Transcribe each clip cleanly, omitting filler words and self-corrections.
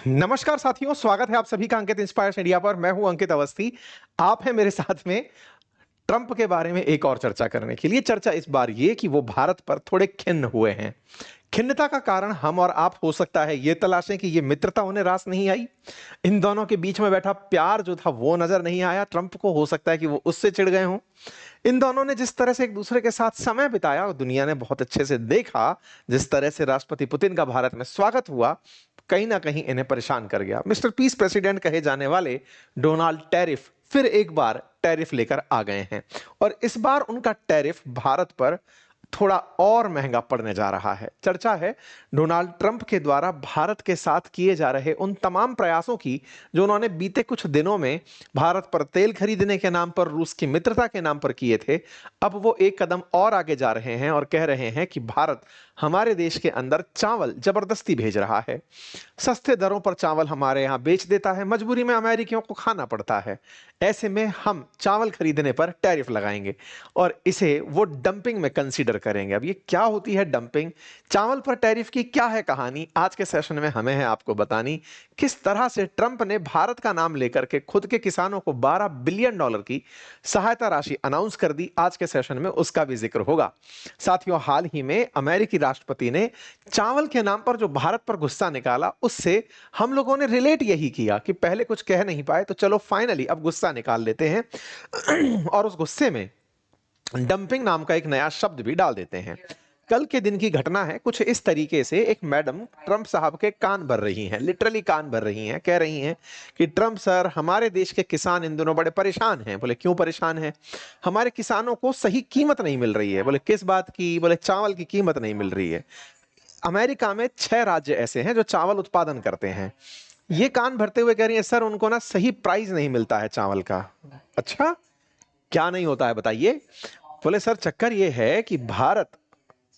नमस्कार साथियों, स्वागत है आप सभी का अंकित इंस्पायर्स इंडिया पर। मैं हूं अंकित अवस्थी। आप हैं मेरे साथ में ट्रंप के बारे में एक और चर्चा करने के लिए। चर्चा इस बार ये कि वो भारत पर थोड़े खिन्न हुए हैं। खिन्नता का कारण हम और आप हो सकता है ये तलाशें कि ये मित्रता उन्हें रास नहीं आई, इन दोनों के बीच में बैठा प्यार जो था वो नजर नहीं आया ट्रंप को। हो सकता है कि वो उससे चिढ़ गए हों। इन दोनों ने जिस तरह से एक दूसरे के साथ समय बिताया और दुनिया ने बहुत अच्छे से देखा, जिस तरह से राष्ट्रपति पुतिन का भारत में स्वागत हुआ, कहीं ना कहीं इन्हें परेशान कर गया। मिस्टर पीस प्रेसिडेंट कहे जाने वाले डोनाल्ड टैरिफ फिर एक बार टैरिफ लेकर आ गए हैं और इस बार उनका टैरिफ भारत पर थोड़ा और महंगा पड़ने जा रहा है। चर्चा है डोनाल्ड ट्रंप के द्वारा भारत के साथ किए जा रहे उन तमाम प्रयासों की जो उन्होंने बीते कुछ दिनों में भारत पर तेल खरीदने के नाम पर, रूस की मित्रता के नाम पर किए थे। अब वो एक कदम और आगे जा रहे हैं और कह रहे हैं कि भारत हमारे देश के अंदर चावल जबरदस्ती भेज रहा है। सस्ते दरों पर चावल हमारे यहाँ बेच देता है, मजबूरी में अमेरिकियों को खाना पड़ता है। ऐसे में हम चावल खरीदने पर टैरिफ लगाएंगे और इसे वो डंपिंग में कंसीडर करेंगे। अब ये क्या होती है डंपिंग? चावल पर टैरिफ की क्या है कहानी? आज के सेशन में हमें है आपको बतानी। किस तरह से ट्रंप ने भारत का नाम लेकर के खुद के किसानों को $12 बिलियन की सहायता राशि अनाउंस कर दी, आज के सेशन में उसका भी जिक्र होगा। साथियों, हाल ही में अमेरिकी राष्ट्रपति ने चावल के नाम पर जो भारत पर गुस्सा निकाला, उससे हम लोगों ने रिलेट यही किया कि पहले कुछ कह नहीं पाए तो चलो फाइनली अब गुस्सा निकाल लेते हैं और उस गुस्से में डंपिंग नाम का एक नया शब्द भी डाल देते हैं। कल के दिन की घटना है कुछ इस तरीके से। एक मैडम ट्रंप साहब के कान भर रही हैं, लिटरली कान भर रही हैं। कह रही हैं कि ट्रंप सर, हमारे देश के किसान इन दिनों बड़े परेशान हैं। बोले क्यों परेशान हैं? हमारे किसानों को सही कीमत नहीं मिल रही है। बोले किस बात की? बोले चावल की कीमत नहीं मिल रही है। अमेरिका में 6 राज्य ऐसे हैं जो चावल उत्पादन करते हैं। ये कान भरते हुए कह रही है सर, उनको ना सही प्राइस नहीं मिलता है चावल का। अच्छा, क्या नहीं होता है बताइए? बोले सर, चक्कर ये है कि भारत,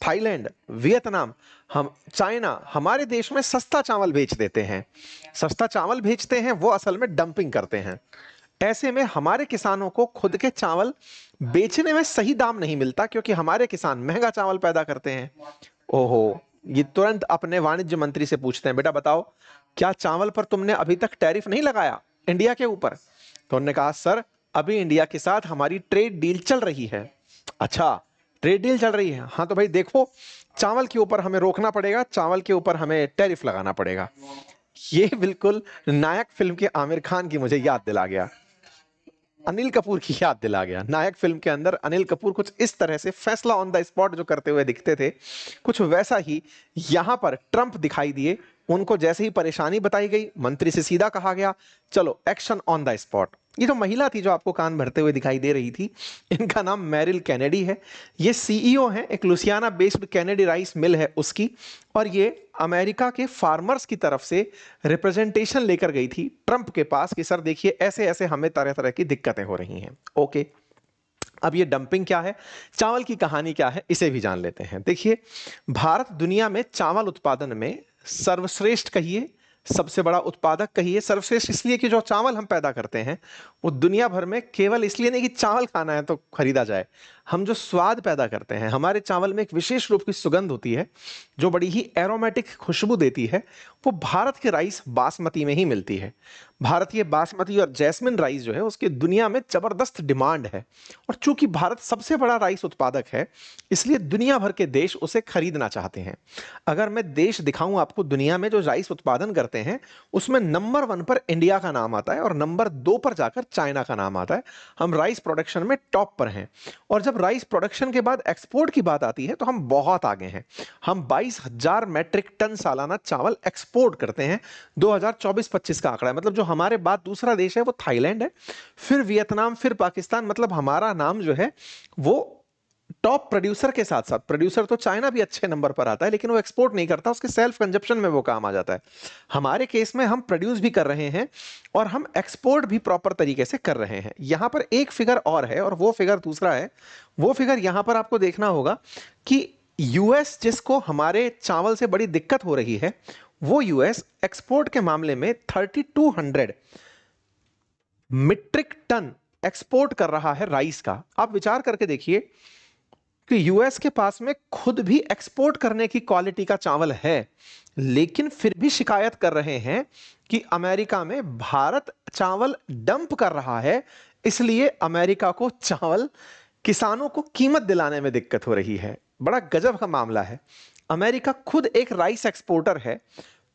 थाईलैंड, वियतनाम, हम, चाइना हमारे देश में सस्ता चावल बेच देते हैं। सस्ता चावल बेचते हैं, वो असल में डंपिंग करते हैं। ऐसे में हमारे किसानों को खुद के चावल बेचने में सही दाम नहीं मिलता क्योंकि हमारे किसान महंगा चावल पैदा करते हैं। ओहो, ये तुरंत अपने वाणिज्य मंत्री से पूछते हैं, बेटा बताओ, क्या चावल पर तुमने अभी तक टैरिफ नहीं लगाया इंडिया के ऊपर? तो उन्होंने कहा सर, अभी इंडिया के साथ हमारी ट्रेड डील चल रही है। अच्छा, ट्रेड डील चल रही है, हाँ तो भाई देखो, चावल के ऊपर हमें रोकना पड़ेगा, चावल के ऊपर हमें टैरिफ लगाना पड़ेगा। ये बिल्कुल नायक फिल्म के आमिर खान की मुझे याद दिला गया, अनिल कपूर की याद दिला गया। नायक फिल्म के अंदर अनिल कपूर कुछ इस तरह से फैसला ऑन द स्पॉट जो करते हुए दिखते थे, कुछ वैसा ही यहां पर ट्रंप दिखाई दिए। उनको जैसे ही परेशानी बताई गई, मंत्री से सीधा कहा गया चलो एक्शन ऑन द स्पॉट। ये जो महिला थी जो आपको कान भरते हुए दिखाई दे रही थी, इनका नाम मैरिल कैनेडी है। ये सीईओ हैं एक Louisiana based Kennedy rice mill है उसकी, और ये अमेरिका के फार्मर्स की तरफ से रिप्रेजेंटेशन लेकर गई थी ट्रंप के पास कि सर देखिए, ऐसे ऐसे हमें तरह तरह की दिक्कतें हो रही हैं। ओके, अब ये डंपिंग क्या है, चावल की कहानी क्या है, इसे भी जान लेते हैं। देखिए, भारत दुनिया में चावल उत्पादन में सर्वश्रेष्ठ कहिए, सबसे बड़ा उत्पादक कहिए। सर्वश्रेष्ठ इसलिए कि जो चावल हम पैदा करते हैं वो दुनिया भर में केवल इसलिए नहीं कि चावल खाना है तो खरीदा जाए। हम जो स्वाद पैदा करते हैं, हमारे चावल में एक विशेष रूप की सुगंध होती है जो बड़ी ही एरोमेटिक खुशबू देती है, वो भारत के राइस बासमती में ही मिलती है। भारतीय बासमती और जैस्मिन राइस जो है उसकी दुनिया में जबरदस्त डिमांड है, और चूंकि भारत सबसे बड़ा राइस उत्पादक है, इसलिए दुनिया भर के देश उसे खरीदना चाहते हैं। अगर मैं देश दिखाऊं आपको दुनिया में जो राइस उत्पादन करते हैं, उसमें नंबर 1 पर इंडिया का नाम आता है और नंबर 2 पर जाकर चाइना का नाम आता है। हम राइस प्रोडक्शन में टॉप पर हैं, और जब राइस प्रोडक्शन के बाद एक्सपोर्ट की बात आती है तो हम बहुत आगे हैं। हम 22,000 मैट्रिक टन सालाना चावल एक्सपोर्ट करते हैं। 2024-25 का आंकड़ा है। मतलब जो हमारे बाद दूसरा देश है वो थाईलैंड है, फिर वियतनाम, फिर पाकिस्तान। मतलब हमारा नाम जो है वो टॉप प्रोड्यूसर के साथ साथ, प्रोड्यूसर तो चाइना भी अच्छे नंबर पर आता है लेकिन वो एक्सपोर्ट नहीं करता, उसके सेल्फ कंजप्शन में वो काम आ जाता है। हमारे केस में हम प्रोड्यूस भी कर रहे हैं और हम एक्सपोर्ट भी प्रॉपर तरीके से कर रहे हैं। यहां पर एक फिगर और है और वो फिगर दूसरा है। वो फिगर यहां पर आपको देखना होगा कि यूएस, जिसको हमारे चावल से बड़ी दिक्कत हो रही है, वो यूएस एक्सपोर्ट के मामले में 3200 मीट्रिक टन एक्सपोर्ट कर रहा है राइस का। आप विचार करके देखिए, कि यूएस के पास में खुद भी एक्सपोर्ट करने की क्वालिटी का चावल है, लेकिन फिर भी शिकायत कर रहे हैं कि अमेरिका में भारत चावल डंप कर रहा है, इसलिए अमेरिका को चावल, किसानों को कीमत दिलाने में दिक्कत हो रही है। बड़ा गजब का मामला है। अमेरिका खुद एक राइस एक्सपोर्टर है,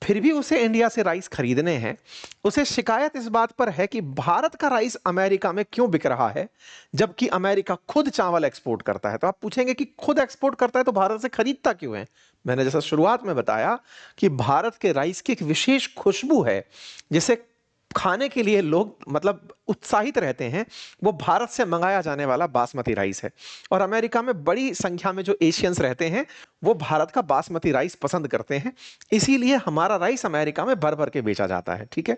फिर भी उसे इंडिया से राइस खरीदने हैं। उसे शिकायत इस बात पर है कि भारत का राइस अमेरिका में क्यों बिक रहा है, जबकि अमेरिका खुद चावल एक्सपोर्ट करता है। तो आप पूछेंगे कि खुद एक्सपोर्ट करता है तो भारत से खरीदता क्यों है? मैंने जैसा शुरुआत में बताया कि भारत के राइस की एक विशेष खुशबू है, जिसे खाने के लिए लोग मतलब उत्साहित रहते हैं। वो भारत से मंगाया जाने वाला बासमती राइस है, और अमेरिका में बड़ी संख्या में जो एशियंस रहते हैं वो भारत का बासमती राइस पसंद करते हैं। इसीलिए हमारा राइस अमेरिका में भर भर के बेचा जाता है। ठीक है,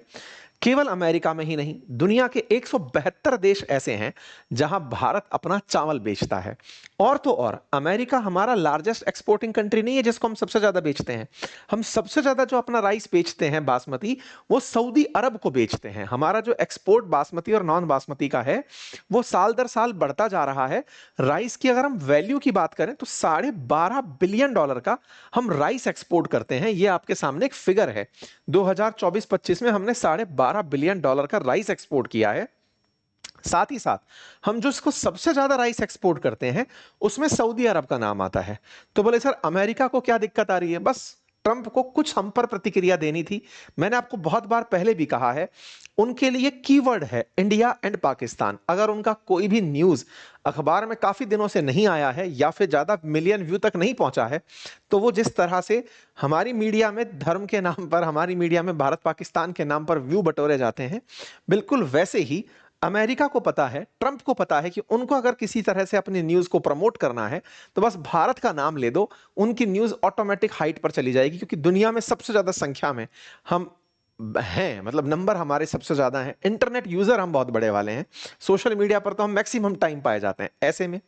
केवल अमेरिका में ही नहीं, दुनिया के 172 देश ऐसे हैं जहां भारत अपना चावल बेचता है। और तो और अमेरिका हमारा लार्जेस्ट एक्सपोर्टिंग कंट्री नहीं है जिसको हम सबसे ज्यादा बेचते हैं। हम सबसे ज्यादा जो अपना राइस बेचते हैं बासमती, वो सऊदी अरब को बेचते हैं। हमारा जो एक्सपोर्ट बासमती और नॉन बासमती का है वो साल दर साल बढ़ता जा रहा है। राइस की अगर हम वैल्यू की बात करें तो $12.5 बिलियन का हम राइस एक्सपोर्ट करते हैं। ये आपके सामने एक फिगर है। 2024-25 में हमने $12.5 बिलियन का राइस एक्सपोर्ट किया है। साथ ही साथ हम जो इसको सबसे ज्यादा राइस एक्सपोर्ट करते हैं उसमें सऊदी अरब का नाम आता है। तो बोले सर अमेरिका को क्या दिक्कत आ रही है? बस ट्रंप को कुछ हम पर प्रतिक्रिया देनी थी। मैंने आपको बहुत बार पहले भी कहा है, उनके लिए कीवर्ड है इंडिया एंड पाकिस्तान। अगर उनका कोई भी न्यूज अखबार में काफी दिनों से नहीं आया है या फिर ज्यादा मिलियन व्यू तक नहीं पहुंचा है, तो वो जिस तरह से हमारी मीडिया में धर्म के नाम पर, हमारी मीडिया में भारत पाकिस्तान के नाम पर व्यू बटोरे जाते हैं, बिल्कुल वैसे ही अमेरिका को पता है, ट्रंप को पता है कि उनको अगर किसी तरह से अपनी न्यूज को प्रमोट करना है तो बस भारत का नाम ले दो, उनकी न्यूज ऑटोमेटिक हाइट पर चली जाएगी। क्योंकि दुनिया में सबसे ज्यादा संख्या में हम हैं, मतलब नंबर हमारे सबसे ज्यादा हैं, इंटरनेट यूजर हम बहुत बड़े वाले हैं, सोशल मीडिया पर तो हम मैक्सिमम टाइम पाए जाते हैं। ऐसे में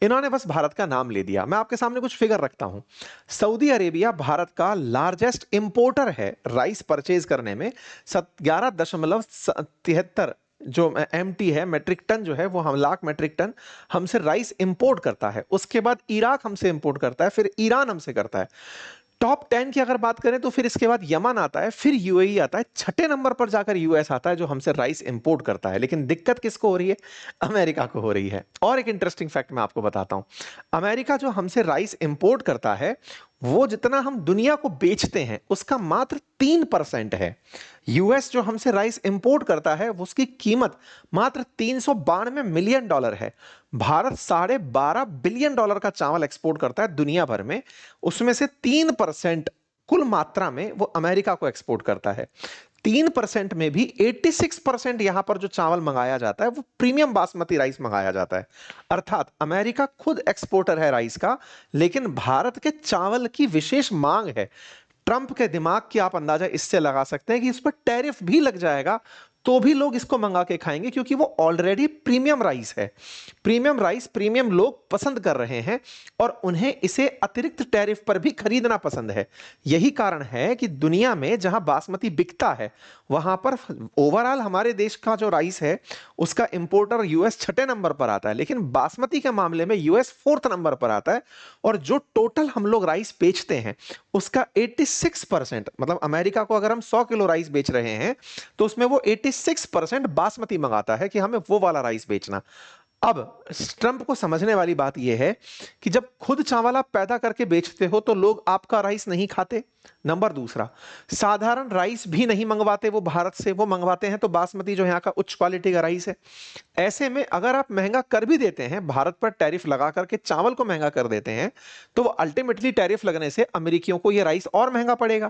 इन्होंने बस भारत का नाम ले दिया। मैं आपके सामने कुछ फिगर रखता हूं। सऊदी अरेबिया भारत का लार्जेस्ट इंपोर्टर है राइस परचेज करने में। 11.73 जो एमटी है, मेट्रिक टन जो है, वो हम लाख मेट्रिक टन हमसे राइस इंपोर्ट करता है। उसके बाद इराक हमसे इंपोर्ट करता है, फिर ईरान हमसे करता है। टॉप 10 की अगर बात करें तो फिर इसके बाद यमन आता है, फिर यूएई आता है, छठे नंबर पर जाकर यूएस आता है जो हमसे राइस इंपोर्ट करता है। लेकिन दिक्कत किसको हो रही है? अमेरिका को हो रही है। और एक इंटरेस्टिंग फैक्ट मैं आपको बताता हूं, अमेरिका जो हमसे राइस इंपोर्ट करता है वो जितना हम दुनिया को बेचते हैं उसका मात्र 3% है। यूएस जो हमसे राइस इंपोर्ट करता है उसकी कीमत मात्र $392 मिलियन है। भारत $12.5 बिलियन का चावल एक्सपोर्ट करता है दुनिया भर में, उसमें से 3% कुल मात्रा में वो अमेरिका को एक्सपोर्ट करता है। 3% में भी 86% यहां पर जो चावल मंगाया जाता है वो प्रीमियम बासमती राइस मंगाया जाता है। अर्थात अमेरिका खुद एक्सपोर्टर है राइस का, लेकिन भारत के चावल की विशेष मांग है। ट्रंप के दिमाग की आप अंदाजा इससे लगा सकते हैं कि इस पर टैरिफ भी लग जाएगा तो भी लोग इसको मंगा के खाएंगे, क्योंकि वो ऑलरेडी प्रीमियम राइस है। प्रीमियम राइस प्रीमियम लोग पसंद कर रहे हैं और उन्हें इसे अतिरिक्त टैरिफ पर भी खरीदना पसंद है। यही कारण है कि दुनिया में जहां बासमती बिकता है वहां पर ओवरऑल हमारे देश का जो राइस है उसका इंपोर्टर यूएस छठे नंबर पर आता है, लेकिन बासमती के मामले में यूएस फोर्थ नंबर पर आता है। और जो टोटल हम लोग राइस बेचते हैं उसका 86%, मतलब अमेरिका को अगर हम 100 किलो राइस बेच रहे हैं तो उसमें वो 86% बासमती मंगाता है कि हमें वो वाला राइस बेचना। अब ट्रंप को समझने वाली बात यह है कि जब खुद चावल आप पैदा करके बेचते हो तो लोग आपका राइस नहीं खाते। नंबर दूसरा, साधारण राइस भी नहीं मंगवाते वो भारत से, वो मंगवाते हैं तो बासमती जो यहाँ का उच्च क्वालिटी का राइस है। ऐसे में अगर आप महंगा कर भी देते हैं, भारत पर टैरिफ लगा करके चावल को महंगा कर देते हैं, तो वो अल्टीमेटली टैरिफ लगने से अमेरिकियों को ये राइस और महंगा पड़ेगा।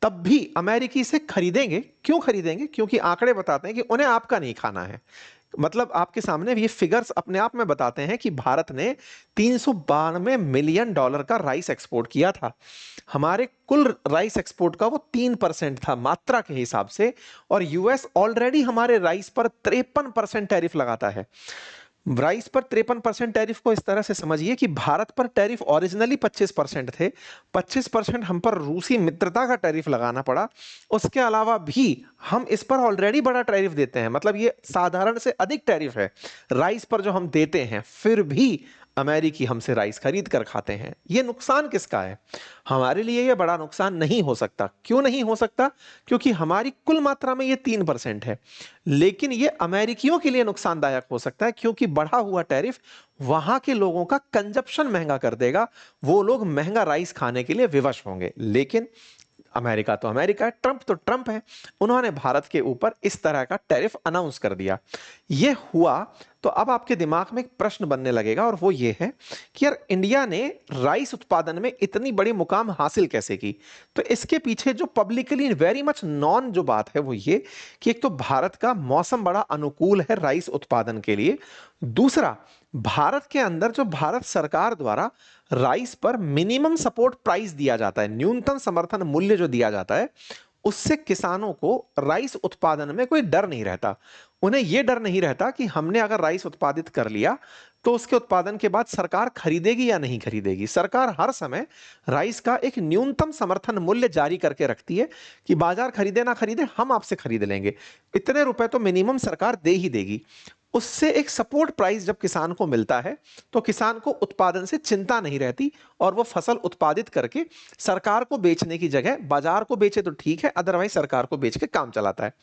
तब भी अमेरिकी से खरीदेंगे। क्यों खरीदेंगे? क्योंकि आंकड़े बताते हैं कि उन्हें आपका नहीं खाना है। मतलब आपके सामने ये फिगर्स अपने आप में बताते हैं कि भारत ने $392 मिलियन का राइस एक्सपोर्ट किया था। हमारे कुल राइस एक्सपोर्ट का वो 3% था मात्रा के हिसाब से, और यूएस ऑलरेडी हमारे राइस पर 53% टैरिफ लगाता है। राइस पर 53% टैरिफ को इस तरह से समझिए कि भारत पर टैरिफ ओरिजिनली 25% थे, 25% हम पर रूसी मित्रता का टैरिफ लगाना पड़ा। उसके अलावा भी हम इस पर ऑलरेडी बड़ा टैरिफ देते हैं, मतलब ये साधारण से अधिक टैरिफ है राइस पर जो हम देते हैं। फिर भी अमेरिकी हमसे राइस खरीद कर खाते हैं। ये नुकसान किसका है? हमारे लिए ये बड़ा नुकसान नहीं हो सकता। क्यों नहीं हो सकता? क्योंकि हमारी कुल मात्रा में ये 3% है। लेकिन ये अमेरिकियों के लिए नुकसानदायक हो सकता है, क्योंकि बढ़ा हुआ टैरिफ वहां के लोगों का कंजप्शन महंगा कर देगा। वो लोग महंगा राइस खाने के लिए विवश होंगे। लेकिन अमेरिका तो अमेरिका है, ट्रंप तो ट्रंप है। उन्होंने भारत के ऊपर इस तरह का टैरिफ अनाउंस कर दिया। ये हुआ तो अब आपके दिमाग में एक प्रश्न बनने लगेगा, और वो ये है कि यार इंडिया ने राइस उत्पादन में इतनी बड़ी मुकाम हासिल कैसे की? तो इसके पीछे जो पब्लिकली वेरी मच नॉन जो बात है वो ये कि एक तो भारत का मौसम बड़ा अनुकूल है राइस उत्पादन के लिए। दूसरा, भारत के अंदर जो भारत सरकार द्वारा राइस पर मिनिमम सपोर्ट प्राइस दिया जाता है, न्यूनतम समर्थन मूल्य जो दिया जाता है, उससे किसानों को राइस उत्पादन में कोई डर नहीं रहता। उन्हें यह डर नहीं रहता कि हमने अगर राइस उत्पादित कर लिया तो उसके उत्पादन के बाद सरकार खरीदेगी या नहीं खरीदेगी। सरकार हर समय राइस का एक न्यूनतम समर्थन मूल्य जारी करके रखती है कि बाजार खरीदे ना खरीदे, हम आपसे खरीद लेंगे, इतने रुपए तो मिनिमम सरकार दे ही देगी। उससे एक सपोर्ट प्राइस जब किसान को मिलता है तो किसान को उत्पादन से चिंता नहीं रहती, और वो फसल उत्पादित करके सरकार को बेचने की जगह बाजार को बेचे तो ठीक है, अदरवाइज सरकार को बेच के काम चलाता है।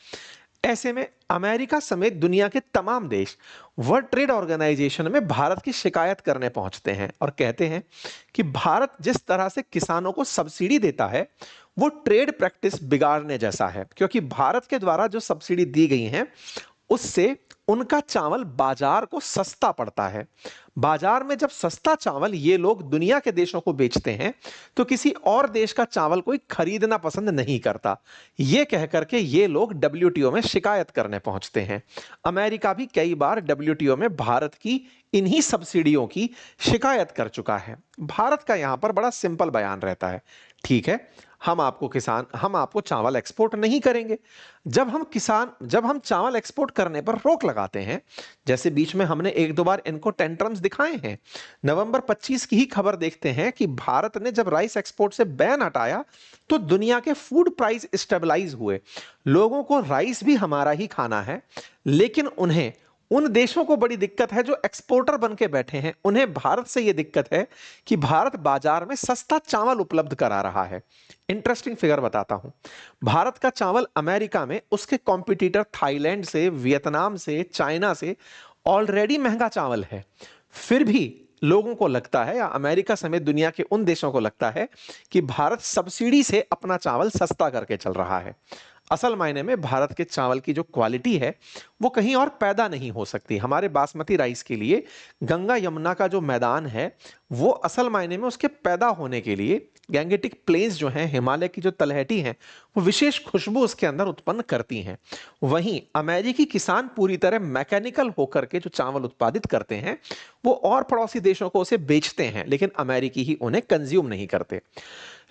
ऐसे में अमेरिका समेत दुनिया के तमाम देश वर्ल्ड ट्रेड ऑर्गेनाइजेशन में भारत की शिकायत करने पहुंचते हैं और कहते हैं कि भारत जिस तरह से किसानों को सब्सिडी देता है वो ट्रेड प्रैक्टिस बिगाड़ने जैसा है, क्योंकि भारत के द्वारा जो सब्सिडी दी गई है उससे उनका चावल बाजार को सस्ता पड़ता है। बाजार में जब सस्ता चावल ये लोग दुनिया के देशों को बेचते हैं तो किसी और देश का चावल कोई खरीदना पसंद नहीं करता। ये कह करके ये लोग डब्ल्यूटीओ में शिकायत करने पहुंचते हैं। अमेरिका भी कई बार डब्ल्यूटीओ में भारत की इन्हीं सब्सिडियों की शिकायत कर चुका है। भारत का यहां पर बड़ा सिंपल बयान रहता है, ठीक है, हम आपको चावल एक्सपोर्ट नहीं करेंगे। जब हम चावल एक्सपोर्ट करने पर रोक लगाते हैं, जैसे बीच में हमने एक दो बार इनको टेंट्रम्स दिखाए हैं। नवंबर 25 की ही खबर देखते हैं कि भारत ने जब राइस एक्सपोर्ट से बैन हटाया तो दुनिया के फूड प्राइस स्टेबलाइज हुए। लोगों को राइस भी हमारा ही खाना है, लेकिन उन्हें उन देशों को बड़ी दिक्कत है जो एक्सपोर्टर बन के बैठे हैं। उन्हें भारत से यह दिक्कत है कि भारत बाजार में सस्ता चावल उपलब्ध करा रहा है। इंटरेस्टिंग फिगर बताता हूं, भारत का चावल अमेरिका में उसके कॉम्पिटिटर थाईलैंड से, वियतनाम से, चाइना से ऑलरेडी महंगा चावल है। फिर भी लोगों को लगता है, या अमेरिका समेत दुनिया के उन देशों को लगता है, कि भारत सब्सिडी से अपना चावल सस्ता करके चल रहा है। असल मायने में भारत के चावल की जो क्वालिटी है वो कहीं और पैदा नहीं हो सकती। हमारे बासमती राइस के लिए गंगा यमुना का जो मैदान है वो असल मायने में उसके पैदा होने के लिए गैंगेटिक प्लेन्स जो हैं, हिमालय की जो तलहटी हैं, वो विशेष खुशबू उसके अंदर उत्पन्न करती हैं। वहीं अमेरिकी किसान पूरी तरह मैकेनिकल होकर के जो चावल उत्पादित करते हैं वो और पड़ोसी देशों को उसे बेचते हैं, लेकिन अमेरिकी ही उन्हें कंज्यूम नहीं करते।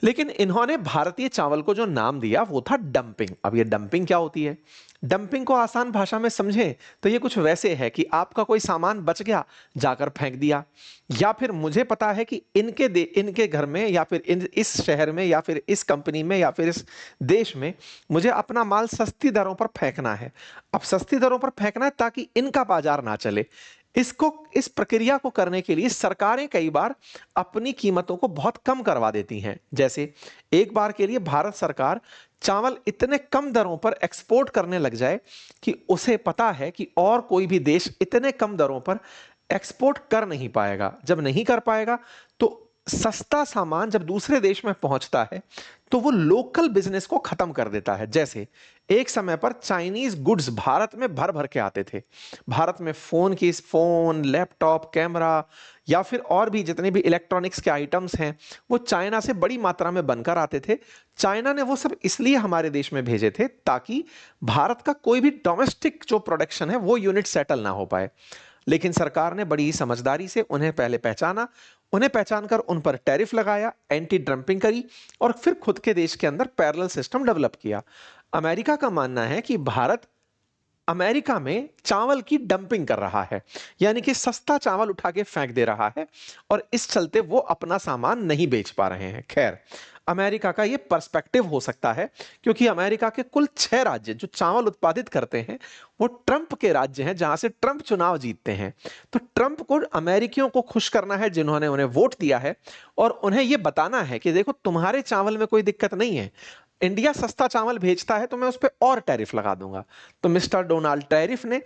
लेकिन इन्होंने भारतीय चावल को जो नाम दिया वो था डंपिंग। अब ये डंपिंग क्या होती है? डंपिंग को आसान भाषा में समझें तो ये कुछ वैसे है कि आपका कोई सामान बच गया, जाकर फेंक दिया, या फिर मुझे पता है कि इनके घर में, या फिर इस शहर में, या फिर इस कंपनी में, या फिर इस देश में मुझे अपना माल सस्ती दरों पर फेंकना है। अब सस्ती दरों पर फेंकना है ताकि इनका बाजार ना चले। इस प्रक्रिया को करने के लिए सरकारें कई बार अपनी कीमतों को बहुत कम करवा देती हैं। जैसे एक बार के लिए भारत सरकार चावल इतने कम दरों पर एक्सपोर्ट करने लग जाए कि उसे पता है कि और कोई भी देश इतने कम दरों पर एक्सपोर्ट कर नहीं पाएगा। जब नहीं कर पाएगा तो सस्ता सामान जब दूसरे देश में पहुंचता है तो वो लोकल बिजनेस को खत्म कर देता है। जैसे एक समय पर चाइनीज गुड्स भारत में भर भर के आते थे। भारत में फोन, लैपटॉप, कैमरा या फिर और भी जितने भी इलेक्ट्रॉनिक्स के आइटम्स हैं वो चाइना से बड़ी मात्रा में बनकर आते थे। चाइना ने वो सब इसलिए हमारे देश में भेजे थे ताकि भारत का कोई भी डोमेस्टिक जो प्रोडक्शन है वो यूनिट सेटल ना हो पाए। लेकिन सरकार ने बड़ी ही समझदारी से उन्हें पहले पहचाना, उन्हें पहचानकर उन पर टैरिफ लगाया, एंटी डंपिंग करी, और फिर खुद के देश के अंदर पैरेलल सिस्टम डेवलप किया। अमेरिका का मानना है कि भारत अमेरिका में चावल की डंपिंग कर रहा है, यानी कि सस्ता चावल उठा के फेंक दे रहा है, और इस चलते वो अपना सामान नहीं बेच पा रहे हैं। खैर, अमेरिका का ये पर्सपेक्टिव हो सकता है, क्योंकि अमेरिका के कुल 6 राज्य जो चावल उत्पादित करते हैं वो ट्रंप के राज्य हैं, जहां से ट्रंप चुनाव जीतते हैं। तो ट्रंप को अमेरिकियों को खुश करना है जिन्होंने उन्हें वोट दिया है, और उन्हें यह बताना है कि देखो तुम्हारे चावल में कोई दिक्कत नहीं है, इंडिया सस्ता चावल भेजता है तो मैं उस पर और टैरिफ लगा दूंगा। तो मिस्टर डोनाल्ड टैरिफ ने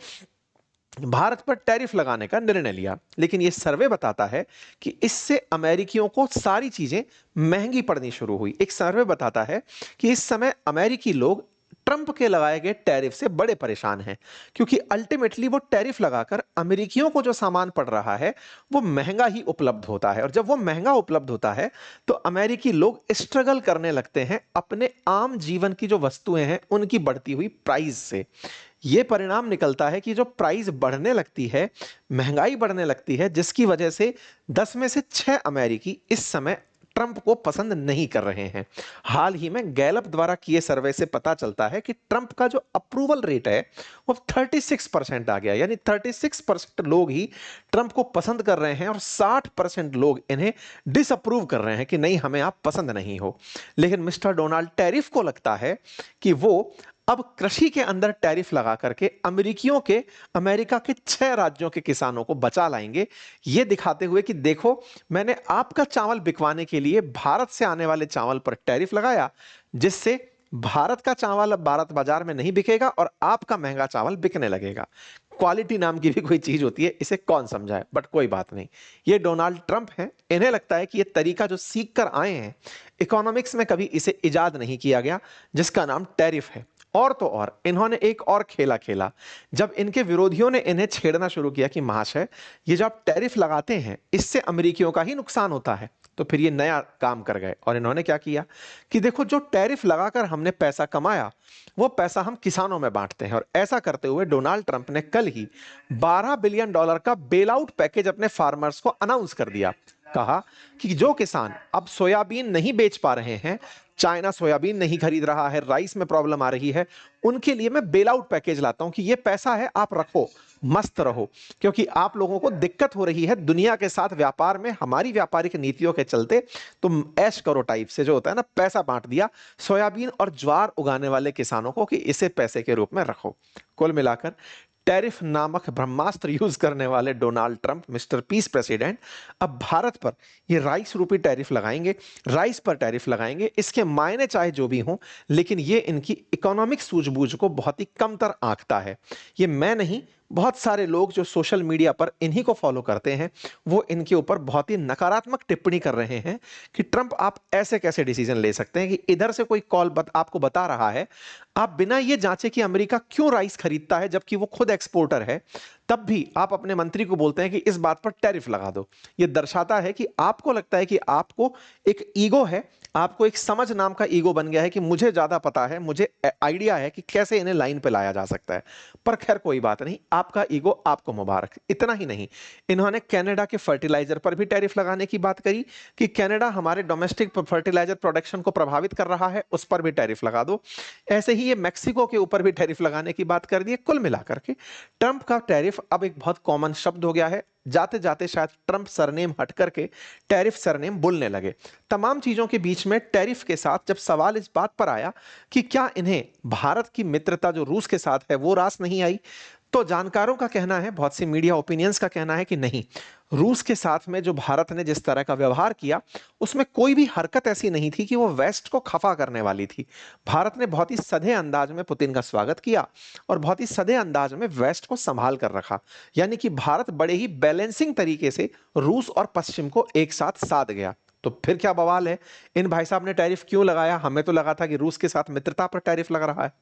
भारत पर टैरिफ लगाने का निर्णय लिया, लेकिन यह सर्वे बताता है कि इससे अमेरिकियों को सारी चीजें महंगी पड़नी शुरू हुई। एक सर्वे बताता है कि इस समय अमेरिकी लोग ट्रंप के लगाए गए टैरिफ से बड़े परेशान हैं, क्योंकि अल्टीमेटली वो टैरिफ लगाकर अमेरिकियों को जो सामान पड़ रहा है वो महंगा ही उपलब्ध होता है, और जब वो महंगा उपलब्ध होता है तो अमेरिकी लोग स्ट्रगल करने लगते हैं अपने आम जीवन की जो वस्तुएं हैं उनकी बढ़ती हुई प्राइस से। ये परिणाम निकलता है कि जो प्राइस बढ़ने लगती है, महंगाई बढ़ने लगती है, जिसकी वजह से 10 में से 6 अमेरिकी इस समय ट्रंप को पसंद नहीं कर रहे हैं। हाल ही में गैलप द्वारा किए सर्वे से पता चलता है कि ट्रंप का जो अप्रूवल रेट है वो 36% आ गया, यानी 36% लोग ही ट्रंप को पसंद कर रहे हैं और 60% लोग इन्हें डिसअप्रूव कर रहे हैं कि नहीं, हमें आप पसंद नहीं हो। लेकिन मिस्टर डोनाल्ड टैरिफ को लगता है कि वो अब कृषि के अंदर टैरिफ लगा करके अमेरिका के 6 राज्यों के किसानों को बचा लाएंगे, ये दिखाते हुए कि देखो मैंने आपका चावल बिकवाने के लिए भारत से आने वाले चावल पर टैरिफ लगाया, जिससे भारत का चावल अब भारत बाजार में नहीं बिकेगा और आपका महंगा चावल बिकने लगेगा। क्वालिटी नाम की भी कोई चीज होती है, इसे कौन समझाए, बट कोई बात नहीं। ये डोनाल्ड ट्रंप हैं, इन्हें लगता है कि ये तरीका जो सीख कर आए हैं, इकोनॉमिक्स में कभी इसे इजाद नहीं किया गया, जिसका नाम टैरिफ है। और तो और इन्होंने एक और खेला खेला, जब इनके विरोधियों ने इन्हें छेड़ना शुरू किया कि महाशय ये जो आप टैरिफ लगाते हैं इससे अमेरिकियों का ही नुकसान होता है, तो फिर ये नया काम कर गए और इन्होंने क्या किया कि देखो जो टैरिफ लगाकर हमने पैसा कमाया वो पैसा हम किसानों में बांटते हैं। और ऐसा करते हुए डोनाल्ड ट्रंप ने कल ही $12 बिलियन का बेल आउट पैकेज अपने फार्मर्स को अनाउंस कर दिया। कहा कि जो किसान अब सोयाबीन नहीं बेच पा रहे हैं, चाइना सोयाबीन नहीं खरीद रहा है, राइस में प्रॉब्लम आ रही है, उनके लिए मैं बेल आउट पैकेज लाता हूं कि ये पैसा है, आप रखो, मस्त रहो, क्योंकि आप लोगों को दिक्कत हो रही है दुनिया के साथ व्यापार में, हमारी व्यापारिक नीतियों के चलते तुम ऐश करो टाइप से जो होता है ना, पैसा बांट दिया सोयाबीन और ज्वार उगाने वाले किसानों को कि इसे पैसे के रूप में रखो। कुल मिलाकर टैरिफ नामक ब्रह्मास्त्र यूज करने वाले Donald Trump, mister peace president, अब भारत पर ये राइस रूपी टैरिफ लगाएंगे, राइस पर टैरिफ लगाएंगे। इसके मायने चाहे जो भी हों, लेकिन ये इनकी इकोनॉमिक सूझबूझ को बहुत ही कमतर आंकता है। ये मैं नहीं, बहुत सारे लोग जो सोशल मीडिया पर इन्हीं को फॉलो करते हैं वो इनके ऊपर बहुत ही नकारात्मक टिप्पणी कर रहे हैं कि ट्रंप आप ऐसे कैसे डिसीजन ले सकते हैं कि इधर से कोई कॉल आपको बता रहा है, आप बिना ये जांचे कि अमेरिका क्यों राइस खरीदता है जबकि वो खुद एक्सपोर्टर है, तब भी आप अपने मंत्री को बोलते हैं कि इस बात पर टैरिफ लगा दो। ये दर्शाता है कि आपको लगता है कि आपको एक ईगो है, आपको एक समझ नाम का ईगो बन गया है कि मुझे ज्यादा पता है, मुझे आइडिया है कि कैसे इन्हें लाइन पे लाया जा सकता है। पर खैर कोई बात नहीं, आपका ईगो आपको मुबारक। इतना ही नहीं, इन्होंने कनाडा के फर्टिलाइजर पर भी टैरिफ लगाने की बात करी कि कनाडा हमारे डोमेस्टिक फर्टिलाइजर प्रोडक्शन को प्रभावित कर रहा है, उस पर भी टैरिफ लगा दो। ऐसे ही ये मैक्सिको के ऊपर भी टैरिफ लगाने की बात कर दी है। कुल मिलाकर के ट्रंप का टैरिफ अब एक बहुत कॉमन शब्द हो गया है। जाते जाते शायद ट्रंप सरनेम हट करके टैरिफ सरनेम बोलने लगे। तमाम चीजों के बीच में टैरिफ के साथ जब सवाल इस बात पर आया कि क्या इन्हें भारत की मित्रता जो रूस के साथ है वो रास नहीं आई, तो जानकारों का कहना है, बहुत सी मीडिया ओपिनियंस का कहना है कि नहीं, रूस के साथ में जो भारत ने जिस तरह का व्यवहार किया उसमें कोई भी हरकत ऐसी नहीं थी कि वो वेस्ट को खफा करने वाली थी। भारत ने बहुत ही सधे अंदाज में पुतिन का स्वागत किया और बहुत ही सधे अंदाज में वेस्ट को संभाल कर रखा, यानी कि भारत बड़े ही बैलेंसिंग तरीके से रूस और पश्चिम को एक साथ साध गया। तो फिर क्या बवाल है, इन भाई साहब ने टैरिफ क्यों लगाया? हमें तो लगा था कि रूस के साथ मित्रता पर टैरिफ लग रहा है।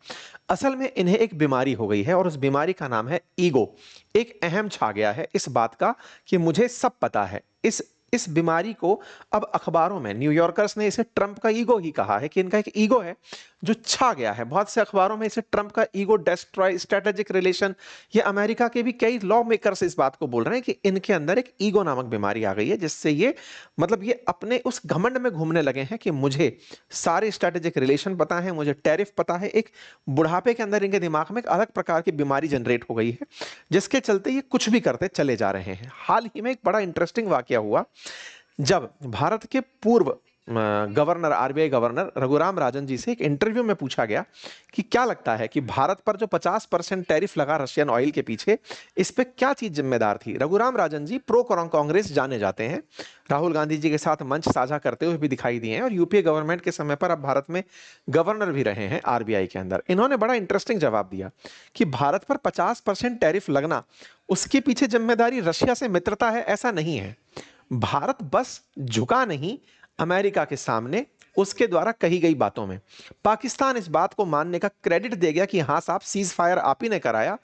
असल में इन्हें एक बीमारी हो गई है और उस बीमारी का नाम है ईगो। एक अहम छा गया है इस बात का कि मुझे सब पता है। इस बीमारी को अब अखबारों में न्यूयॉर्कर्स ने इसे ट्रंप का ईगो ही कहा है कि इनका एक ईगो है जो छा गया है। बहुत से अखबारों में इसे ट्रंप का ईगो डेस्ट्रॉय स्ट्रेटेजिक रिलेशन, ये अमेरिका के भी कई लॉ मेकर्स इस बात को बोल रहे हैं कि इनके अंदर एक ईगो नामक बीमारी आ गई है, जिससे ये ये अपने उस घमंड में घूमने लगे हैं कि मुझे सारे स्ट्रेटेजिक रिलेशन पता है, मुझे टैरिफ पता है। एक बुढ़ापे के अंदर इनके दिमाग में एक अलग प्रकार की बीमारी जनरेट हो गई है, जिसके चलते ये कुछ भी करते चले जा रहे हैं। हाल ही में एक बड़ा इंटरेस्टिंग वाकया हुआ, जब भारत के पूर्व governor, RBI governor Raghuram Rajan ji से एक इंटरव्यू में पूछा गया कि क्या लगता है कि भारत पर जो 50% टैरिफ लगा रशियन ऑयल के पीछे, इस पे क्या चीज जिम्मेदार थी। रघुराम राजन जी प्रो कांग्रेस जाने जाते हैं, राहुल गांधी जी के साथ मंच साझा करते हुए भी दिखाई दिए हैं और यूपीए गवर्नमेंट के समय पर अब भारत में गवर्नर भी रहे हैं आरबीआई के अंदर। इन्होंने बड़ा इंटरेस्टिंग जवाब दिया कि भारत पर 50% टैरिफ लगना, उसके पीछे जिम्मेदारी रशिया से मित्रता है, ऐसा नहीं है। भारत बस झुका नहीं अमेरिका के सामने उसके द्वारा कही गई बातों में। पाकिस्तान इस बात को मानने का क्रेडिट दे गया कि हां साहब, सीज फायर आप ही ने कराया,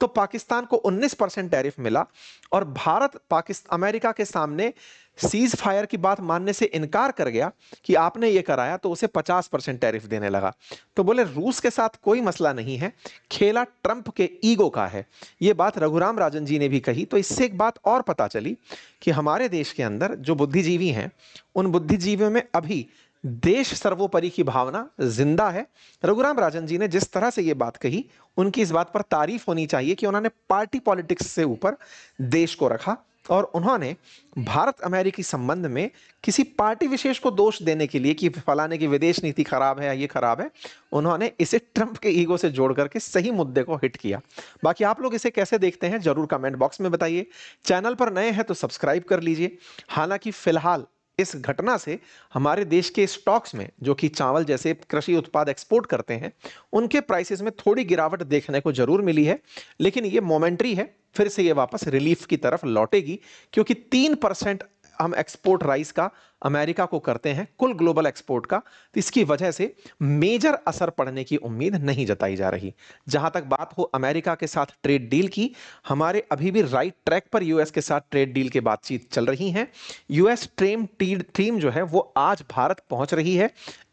तो पाकिस्तान को 19% टैरिफ मिला और भारत पाकिस्तान अमेरिका के सामने सीज फायर की बात मानने से इनकार कर गया कि आपने ये कराया, तो उसे 50% टैरिफ देने लगा। तो बोले रूस के साथ कोई मसला नहीं है, खेला ट्रंप के ईगो का है। ये बात रघुराम राजन जी ने भी कही। तो इससे एक बात और पता चली कि हमारे देश के अंदर जो बुद्धिजीवी हैं, उन बुद्धिजीवियों में अभी देश सर्वोपरि की भावना जिंदा है। रघुराम राजन जी ने जिस तरह से ये बात कही, उनकी इस बात पर तारीफ होनी चाहिए कि उन्होंने पार्टी पॉलिटिक्स से ऊपर देश को रखा और उन्होंने भारत अमेरिकी संबंध में किसी पार्टी विशेष को दोष देने के लिए कि फलाने की विदेश नीति खराब है या ये खराब है, उन्होंने इसे ट्रंप के ईगो से जोड़ करके सही मुद्दे को हिट किया। बाकी आप लोग इसे कैसे देखते हैं जरूर कमेंट बॉक्स में बताइए। चैनल पर नए हैं तो सब्सक्राइब कर लीजिए। हालांकि फिलहाल इस घटना से हमारे देश के स्टॉक्स में, जो कि चावल जैसे कृषि उत्पाद एक्सपोर्ट करते हैं, उनके प्राइसेस में थोड़ी गिरावट देखने को जरूर मिली है, लेकिन ये मोमेंटरी है। फिर से ये वापस रिलीफ की तरफ लौटेगी, क्योंकि 3% हम एक्सपोर्ट राइस का अमेरिका को करते हैं कुल ग्लोबल एक्सपोर्ट का। तो इसकी वजह से मेजर असर पड़ने की उम्मीद नहीं जताई जा रही। जहां तक बात हो अमेरिका के साथ ट्रेड डील की, हमारे अभी भी राइट ट्रैक पर यूएस के साथ ट्रेड डील की बातचीत चल रही है। यूएस टीम जो है वो आज भारत पहुंच रही है,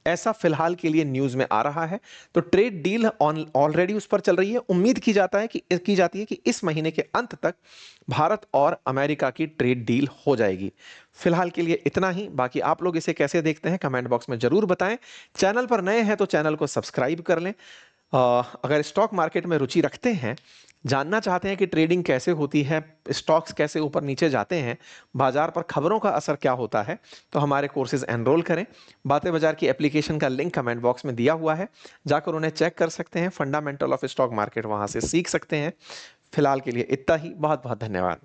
ऐसा फिलहाल के लिए न्यूज में आ रहा है। तो ट्रेड डील ऑलरेडी उस पर चल रही है। उम्मीद की जाती है कि इस महीने के अंत तक भारत और अमेरिका की ट्रेड डील हो जाएगी। फिलहाल के लिए इतना ही। बाकी आप लोग इसे कैसे देखते हैं कमेंट बॉक्स में जरूर बताएं। चैनल पर नए हैं तो चैनल को सब्सक्राइब कर लें। अगर स्टॉक मार्केट में रुचि रखते हैं, जानना चाहते हैं कि ट्रेडिंग कैसे होती है, स्टॉक्स कैसे ऊपर नीचे जाते हैं, बाजार पर खबरों का असर क्या होता है, तो हमारे कोर्सेज एनरोल करें। बातें बाजार की एप्लीकेशन का लिंक कमेंट बॉक्स में दिया हुआ है, जाकर उन्हें चेक कर सकते हैं। फंडामेंटल ऑफ स्टॉक मार्केट वहां से सीख सकते हैं। फिलहाल के लिए इतना ही। बहुत बहुत धन्यवाद।